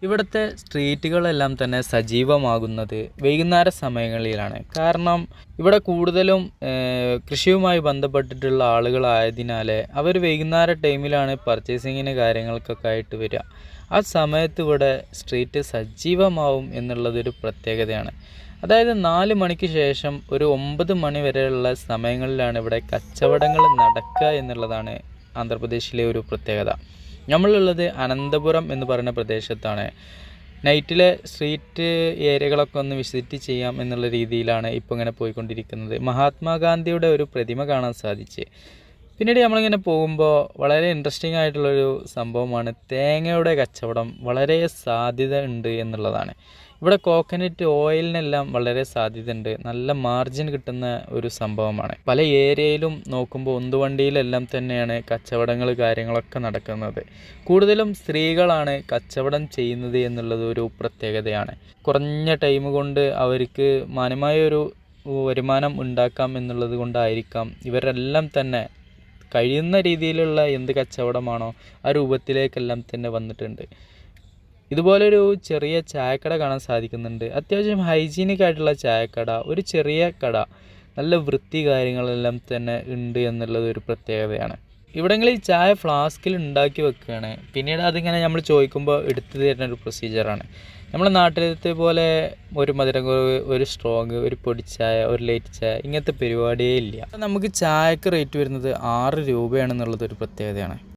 ഇവിടുത്തെ സ്ട്രീറ്റുകളെല്ലാം തന്നെ സജീവമാകുന്നത് വൈകുന്നേര സമയങ്ങളിലാണ്. കാരണം ഇവിടെ കൂടുതലും കൃഷിയുമായി ബന്ധപ്പെട്ടിട്ടുള്ള ആളുകളായതിനാൽ അവർ വൈകുന്നേര ടൈമിലാണ് പർച്ചേസിങ്ങിന് കാര്യങ്ങൾക്കൊക്കെ ആയിട്ട് വരിക. ആ സമയത്ത് ഇവിടെ സ്ട്രീറ്റ് സജീവമാവും എന്നുള്ളതൊരു പ്രത്യേകതയാണ്. അതായത് 4 മണിക്ക് ശേഷം ഒരു 9 മണി വരെയുള്ള സമയങ്ങളിലാണ് ഇവിടെ കച്ചവടങ്ങൾ നടക്കുക എന്നുള്ളതാണ് ആന്ധ്രാപ്രദേശിലെ ഒരു പ്രത്യേകത. നമ്മളുള്ളത് അനന്തപുരം എന്ന് പറയുന്ന പ്രദേശത്താണ്. നൈറ്റിലെ സ്ട്രീറ്റ് ഏരിയകളൊക്കെ ഒന്ന് വിസിറ്റ് ചെയ്യാം എന്നുള്ള രീതിയിലാണ് ഇപ്പോൾ ഇങ്ങനെ പോയിക്കൊണ്ടിരിക്കുന്നത്. മഹാത്മാഗാന്ധിയുടെ ഒരു പ്രതിമ കാണാൻ സാധിച്ച്. പിന്നീട് നമ്മളിങ്ങനെ പോകുമ്പോൾ വളരെ ഇൻട്രസ്റ്റിംഗ് ആയിട്ടുള്ളൊരു സംഭവമാണ് തേങ്ങയുടെ കച്ചവടം വളരെ സാധ്യത ഉണ്ട് എന്നുള്ളതാണ്. ഇവിടെ കോക്കനട്ട് ഓയിലിനെല്ലാം വളരെ സാധ്യത ഉണ്ട്. നല്ല മാർജിൻ കിട്ടുന്ന ഒരു സംഭവമാണ്. പല ഏരിയയിലും നോക്കുമ്പോൾ ഉന്തുവണ്ടിയിലെല്ലാം തന്നെയാണ് കച്ചവടങ്ങൾ കാര്യങ്ങളൊക്കെ നടക്കുന്നത്. കൂടുതലും സ്ത്രീകളാണ് കച്ചവടം ചെയ്യുന്നത് എന്നുള്ളത് ഒരു പ്രത്യേകതയാണ്. കുറഞ്ഞ ടൈം കൊണ്ട് അവർക്ക് മാന്യമായൊരു വരുമാനം ഉണ്ടാക്കാം എന്നുള്ളത് കൊണ്ടായിരിക്കാം ഇവരെല്ലാം തന്നെ കഴിയുന്ന രീതിയിലുള്ള എന്ത് കച്ചവടമാണോ ആ രൂപത്തിലേക്കെല്ലാം തന്നെ വന്നിട്ടുണ്ട്. ഇതുപോലൊരു ചെറിയ ചായക്കട കാണാൻ സാധിക്കുന്നുണ്ട്. അത്യാവശ്യം ഹൈജീനിക് ആയിട്ടുള്ള ചായക്കട, ഒരു ചെറിയ കട, നല്ല വൃത്തി കാര്യങ്ങളെല്ലാം തന്നെ ഉണ്ട് എന്നുള്ളത് ഒരു പ്രത്യേകതയാണ്. ഇവിടെങ്ങളിൽ ചായ ഫ്ലാസ്കിൽ ഉണ്ടാക്കി വെക്കുകയാണ്. പിന്നീട് അതിങ്ങനെ നമ്മൾ ചോദിക്കുമ്പോൾ എടുത്തു തരുന്ന ഒരു പ്രൊസീജിയറാണ്. നമ്മുടെ നാട്ടിലത്തെ പോലെ ഒരു മധുരക്കുറവ്, ഒരു സ്ട്രോങ്, ഒരു പൊടിച്ചായ, ഒരു ലൈറ്റ് ചായ, ഇങ്ങനത്തെ പരിപാടിയേ ഇല്ല. നമുക്ക് ചായക്ക് റേറ്റ് വരുന്നത് 6 രൂപയാണെന്നുള്ളതൊരു പ്രത്യേകതയാണ്.